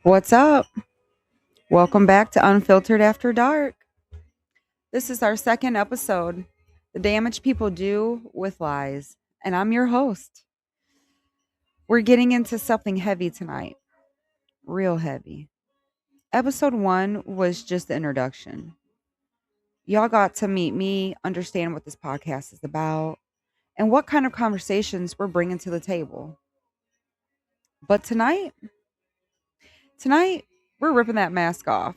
What's up? Welcome back to Unfiltered After Dark. This is our second episode, The Damage People Do with Lies, and I'm your host. We're getting into something heavy tonight, real heavy. Episode 1 was just the introduction. Y'all got to meet me, understand what this podcast is about, and what kind of conversations we're bringing to the table. But tonight, we're ripping that mask off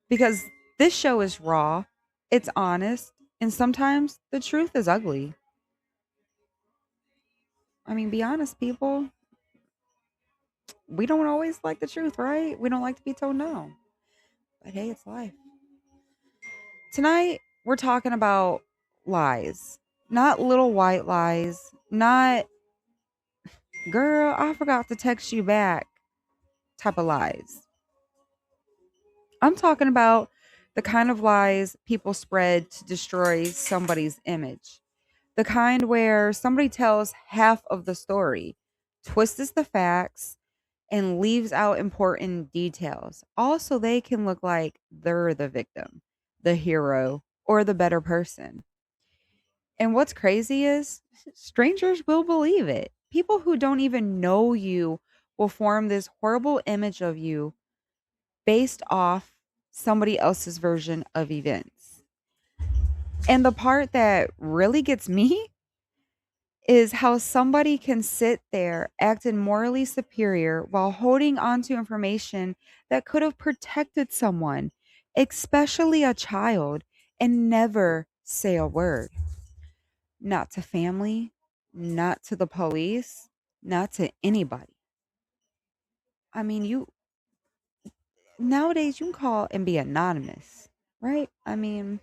because this show is raw, it's honest, and sometimes the truth is ugly. I mean, be honest, people. We don't always like the truth, right? We don't like to be told no. But hey, it's life. Tonight, we're talking about lies. Not little white lies. Not, girl, I forgot to text you back type of lies. I'm talking about the kind of lies people spread to destroy somebody's image. The kind where somebody tells half of the story, twists the facts, and leaves out important details. Also, they can look like they're the victim, the hero, or the better person. And what's crazy is strangers will believe it. People who don't even know you will form this horrible image of you based off somebody else's version of events. And the part that really gets me is how somebody can sit there acting morally superior while holding on to information that could have protected someone, especially a child, and never say a word. Not to family, not to the police, not to anybody. I mean, you nowadays you can call and be anonymous, right? I mean,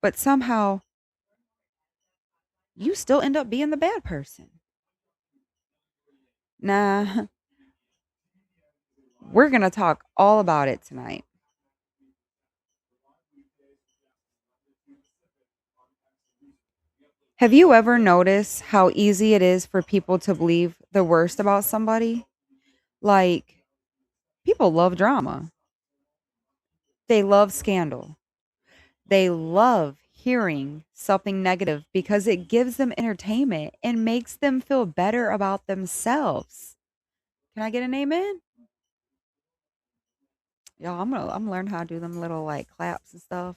but somehow you still end up being the bad person. Nah, we're going to talk all about it tonight. Have you ever noticed how easy it is for people to believe the worst about somebody? Like, people love drama. They love scandal. They love hearing something negative because it gives them entertainment and makes them feel better about themselves. Can I get an amen? Y'all, I'm gonna learn how to do them little like claps and stuff.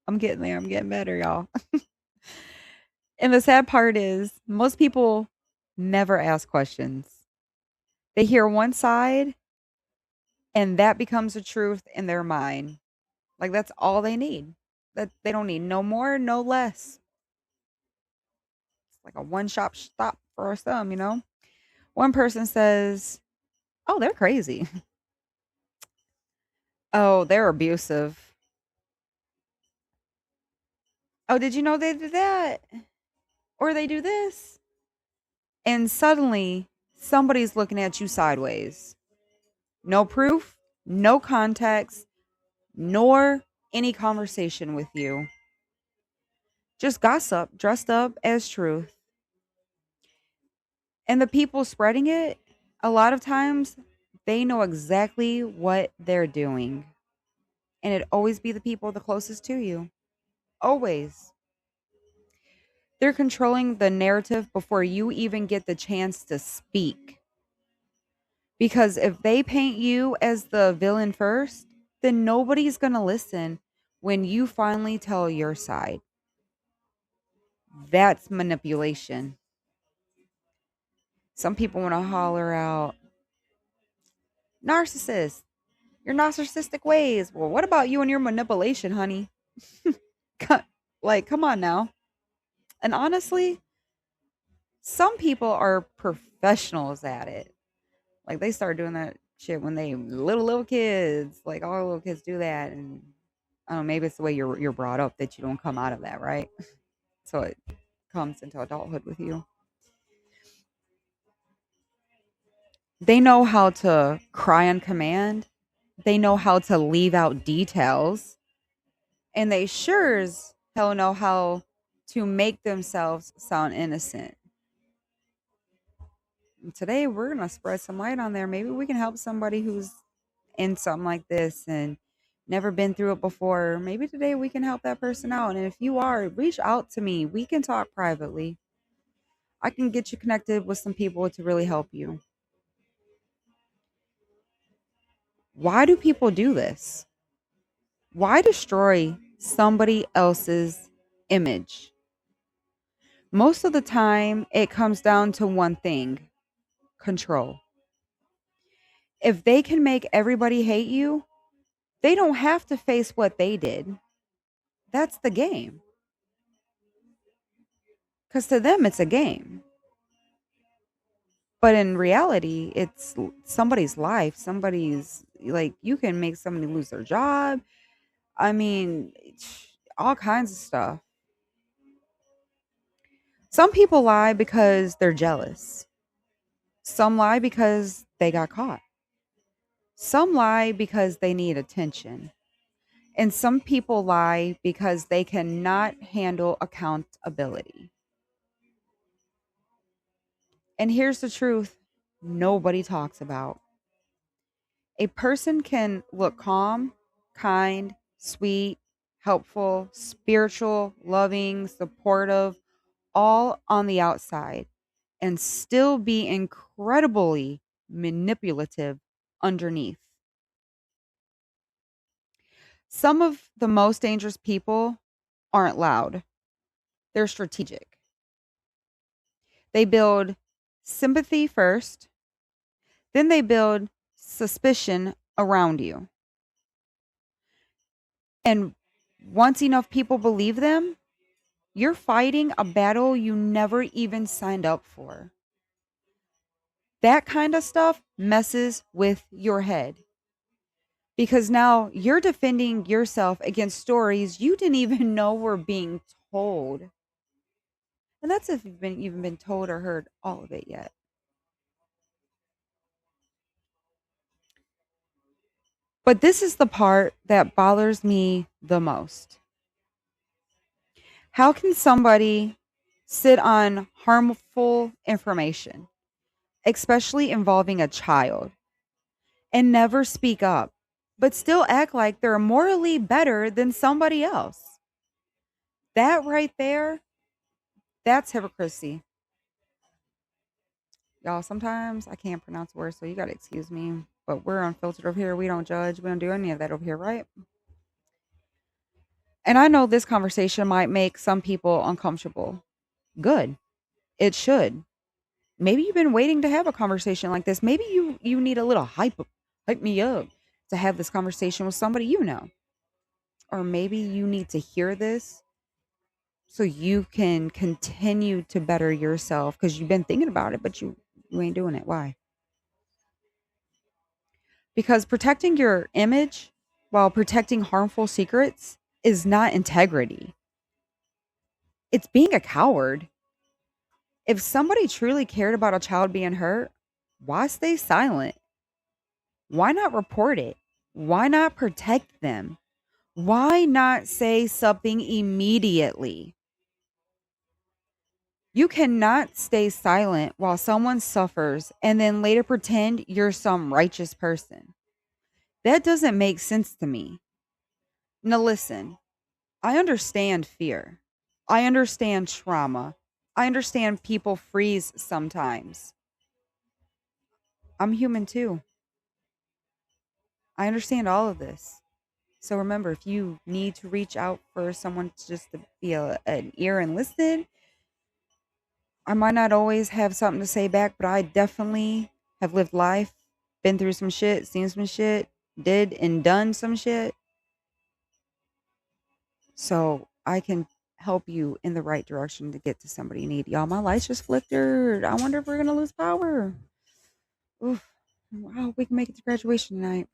I'm getting there. I'm getting better, y'all. And the sad part is most people never ask questions. They hear one side and that becomes the truth in their mind. Like that's all they need. That they don't need no more, no less. It's like a one shop stop for some, you know? One person says, "Oh, they're crazy." "Oh, they're abusive." "Oh, did you know they did that?" Or they do this. And suddenly somebody's looking at you sideways. No proof, no context, nor any conversation with you. Just gossip dressed up as truth. And the people spreading it, a lot of times, they know exactly what they're doing. And it always be the people the closest to you. Always. They're controlling the narrative before you even get the chance to speak. Because if they paint you as the villain first, then nobody's going to listen when you finally tell your side. That's manipulation. Some people want to holler out, "Narcissist, your narcissistic ways." Well, what about you and your manipulation, honey? Like, come on now. And honestly, some people are professionals at it. Like, they start doing that shit when they little kids. Like, all little kids do that. And I don't know, maybe it's the way you're brought up that you don't come out of that, right? So it comes into adulthood with you. They know how to cry on command. They know how to leave out details. And they sure as hell know how to make themselves sound innocent. And today, we're going to spread some light on there. Maybe we can help somebody who's in something like this and never been through it before. Maybe today we can help that person out. And if you are, reach out to me. We can talk privately. I can get you connected with some people to really help you. Why do people do this? Why destroy somebody else's image? Most of the time, it comes down to one thing: control. If they can make everybody hate you, they don't have to face what they did. That's the game. Because to them, it's a game. But in reality, it's somebody's life. Somebody's, like, you can make somebody lose their job. I mean, all kinds of stuff. Some people lie because they're jealous. Some lie because they got caught. Some lie because they need attention. And some people lie because they cannot handle accountability. And here's the truth nobody talks about. A person can look calm, kind, sweet, helpful, spiritual, loving, supportive, all on the outside, and still be incredibly manipulative underneath. Some of the most dangerous people aren't loud, they're strategic. They build sympathy first, then they build suspicion around you. And once enough people believe them, you're fighting a battle you never even signed up for. That kind of stuff messes with your head because now you're defending yourself against stories you didn't even know were being told. And that's if you've even been told or heard all of it yet. But this is the part that bothers me the most. How can somebody sit on harmful information, especially involving a child, and never speak up, but still act like they're morally better than somebody else? That right there, that's hypocrisy. Y'all, sometimes I can't pronounce words, so you got to excuse me. But we're unfiltered over here. We don't judge. We don't do any of that over here, right? And I know this conversation might make some people uncomfortable. Good. It should. Maybe you've been waiting to have a conversation like this. Maybe you need a little hype me up to have this conversation with somebody you know. Or maybe you need to hear this so you can continue to better yourself because you've been thinking about it, but you ain't doing it. Why? Because protecting your image while protecting harmful secrets is not integrity. It's being a coward. If somebody truly cared about a child being hurt, why stay silent? Why not report it? Why not protect them? Why not say something immediately? You cannot stay silent while someone suffers and then later pretend you're some righteous person. That doesn't make sense to me. Now, listen, I understand fear. I understand trauma. I understand people freeze sometimes. I'm human too. I understand all of this. So remember, if you need to reach out for someone to just to be an ear and listen, I might not always have something to say back, but I definitely have lived life, been through some shit, seen some shit, did and done some shit. So I can help you in the right direction to get to somebody you need. Y'all, my lights just flickered. I wonder if we're going to lose power. Oof. Wow, we can make it to graduation tonight.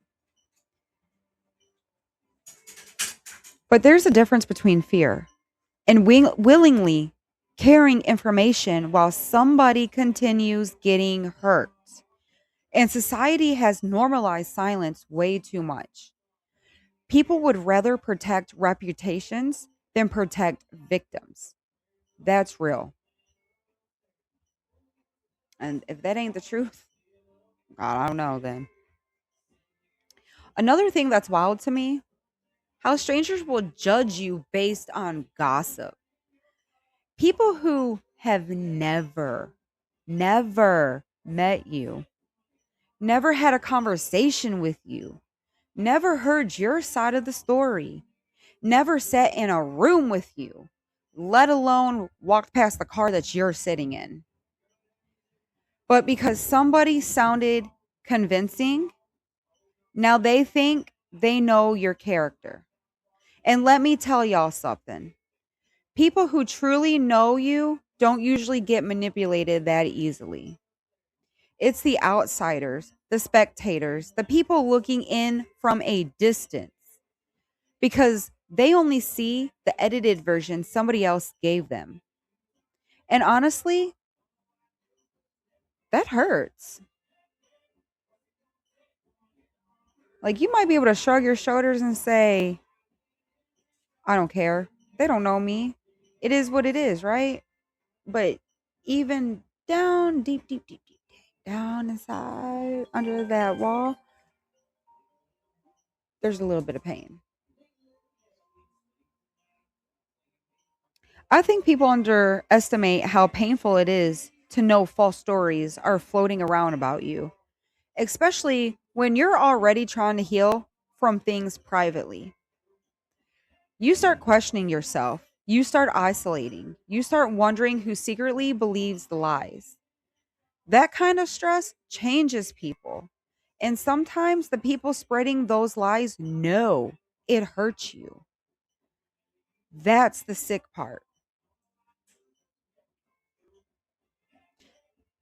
But there's a difference between fear and willingly carrying information while somebody continues getting hurt. And society has normalized silence way too much. People would rather protect reputations than protect victims. That's real. And if that ain't the truth, I don't know then. Another thing that's wild to me, how strangers will judge you based on gossip. People who have never met you, never had a conversation with you, never heard your side of the story, never sat in a room with you, let alone walked past the car that you're sitting in. But because somebody sounded convincing, now they think they know your character. And let me tell y'all something. People who truly know you don't usually get manipulated that easily. It's the outsiders, the spectators, the people looking in from a distance because they only see the edited version somebody else gave them. And honestly, that hurts. Like you might be able to shrug your shoulders and say, I don't care. They don't know me. It is what it is, right? But even down deep, down inside under that wall, there's a little bit of pain. I think people underestimate how painful it is to know false stories are floating around about you, especially when you're already trying to heal from things privately. You start questioning yourself. You start isolating. You start wondering who secretly believes the lies. That kind of stress changes people. And sometimes the people spreading those lies know it hurts you. That's the sick part.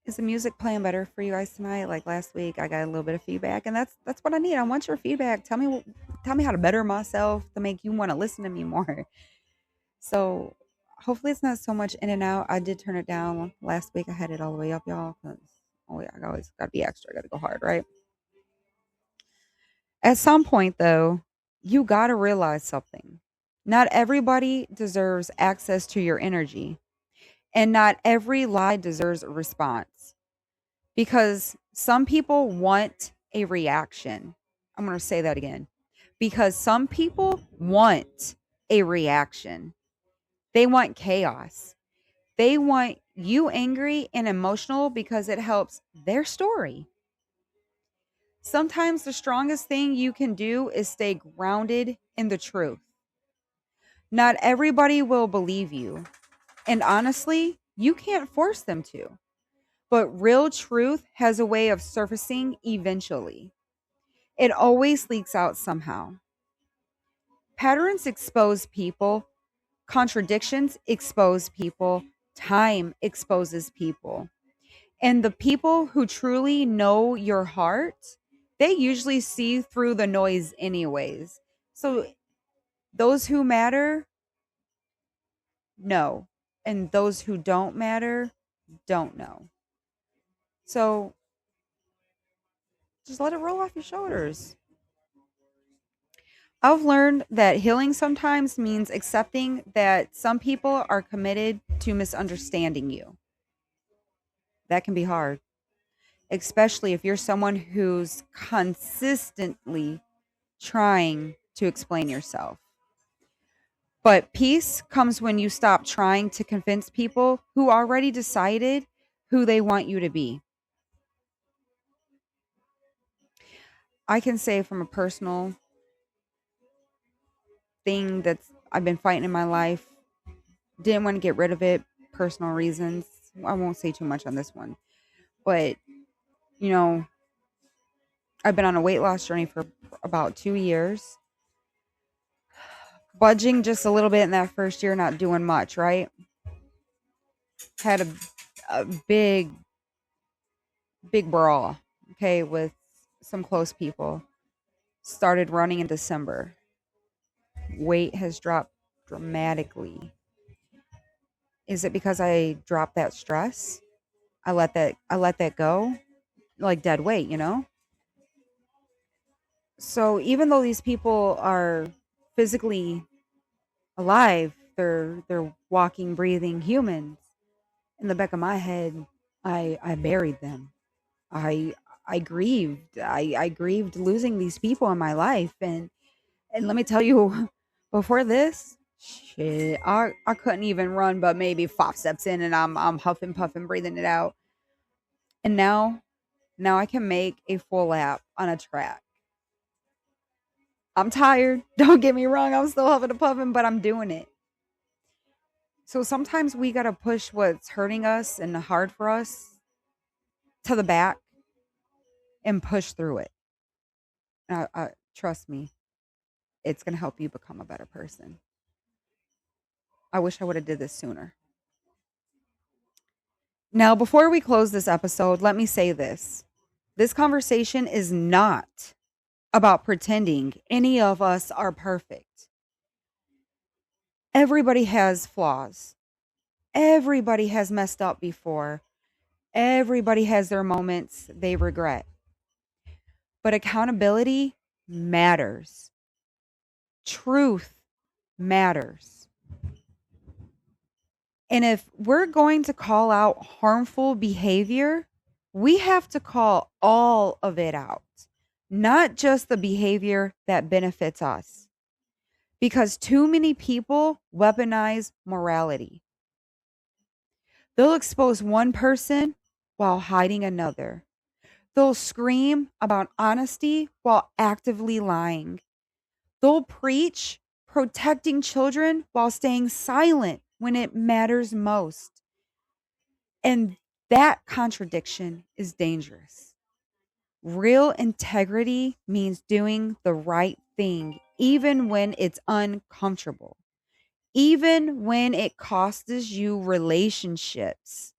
Is the music playing better for you guys tonight? Like last week, I got a little bit of feedback, and that's what I need. I want your feedback. Tell me how to better myself to make you want to listen to me more. So hopefully it's not so much in and out. I did turn it down last week. I had it all the way up, y'all. Because oh yeah, I always got to be extra. I got to go hard, right? At some point, though, you got to realize something. Not everybody deserves access to your energy, and not every lie deserves a response because some people want a reaction. I'm going to say that again. Because some people want a reaction, they want chaos. They want you angry and emotional because it helps their story. Sometimes the strongest thing you can do is stay grounded in the truth. Not everybody will believe you. And honestly, you can't force them to. But real truth has a way of surfacing eventually. It always leaks out somehow. Patterns expose people, contradictions expose people, time exposes people. And the people who truly know your heart, they usually see through the noise anyways. So those who matter, know. And those who don't matter, don't know. So just let it roll off your shoulders. I've learned that healing sometimes means accepting that some people are committed to misunderstanding you. That can be hard, especially if you're someone who's consistently trying to explain yourself. But peace comes when you stop trying to convince people who already decided who they want you to be. I can say from a personal thing that's I've been fighting in my life, didn't want to get rid of it, personal reasons. I won't say too much on this one. But, you know, I've been on a weight loss journey for about 2 years. Budging just a little bit in that first year, not doing much, right? Had a big brawl, okay, with some close people. Started running in December. Weight has dropped dramatically. Is it because I dropped that stress? I let that go, like dead weight, you know? So even though these people are physically alive, they're walking, breathing humans. In the back of my head, I buried them. I I grieved. I grieved losing these people in my life, and let me tell you, before this, shit, I couldn't even run, but maybe 5 steps in, and I'm huffing, puffing, breathing it out. And now I can make a full lap on a track. I'm tired. Don't get me wrong. I'm still huffing and puffing, but I'm doing it. So sometimes we gotta push what's hurting us and hard for us to the back and push through it. Trust me, it's gonna help you become a better person. I wish I would have did this sooner. Now, before we close this episode, let me say this. This conversation is not about pretending any of us are perfect. Everybody has flaws. Everybody has messed up before. Everybody has their moments they regret. But accountability matters. Truth matters. And if we're going to call out harmful behavior, we have to call all of it out, not just the behavior that benefits us. Because too many people weaponize morality. They'll expose one person while hiding another. They'll scream about honesty while actively lying. They'll preach protecting children while staying silent when it matters most. And that contradiction is dangerous. Real integrity means doing the right thing, even when it's uncomfortable, even when it costs you relationships.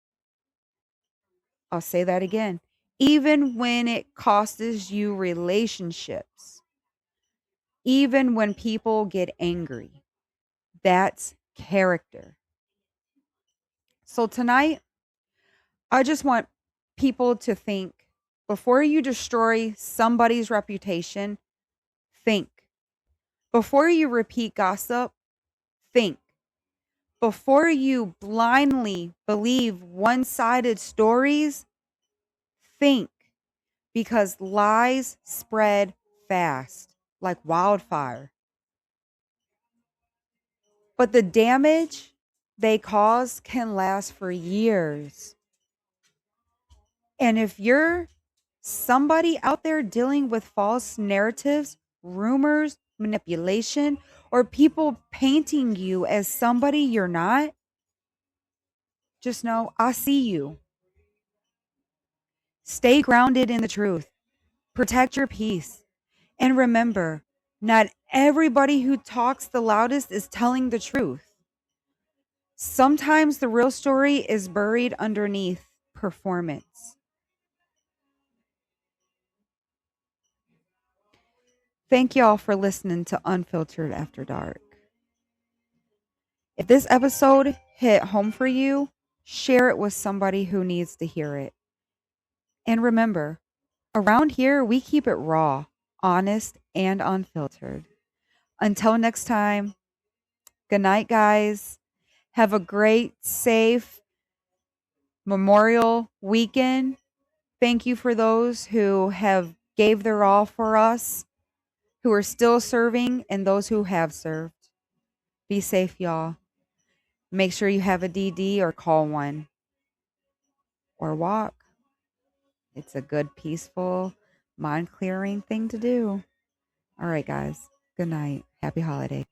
I'll say that again. Even when it costs you relationships, even when people get angry, that's character. So tonight, I just want people to think before you destroy somebody's reputation, think. Before you repeat gossip, think. Before you blindly believe one sided stories, think. Because lies spread fast like wildfire. But the damage they cause can last for years. And if you're somebody out there dealing with false narratives, rumors, manipulation, or people painting you as somebody you're not, just know I see you. Stay grounded in the truth. Protect your peace. And remember, not everybody who talks the loudest is telling the truth. Sometimes the real story is buried underneath performance. Thank y'all for listening to Unfiltered After Dark. If this episode hit home for you, share it with somebody who needs to hear it. And remember, around here, we keep it raw, honest, and unfiltered. Until next time, good night, guys. Have a great, safe Memorial weekend. Thank you for those who have gave their all for us, who are still serving, and those who have served. Be safe, y'all. Make sure you have a DD or call one or walk. It's a good, peaceful, mind clearing thing to do. All right, guys. Good night. Happy holiday.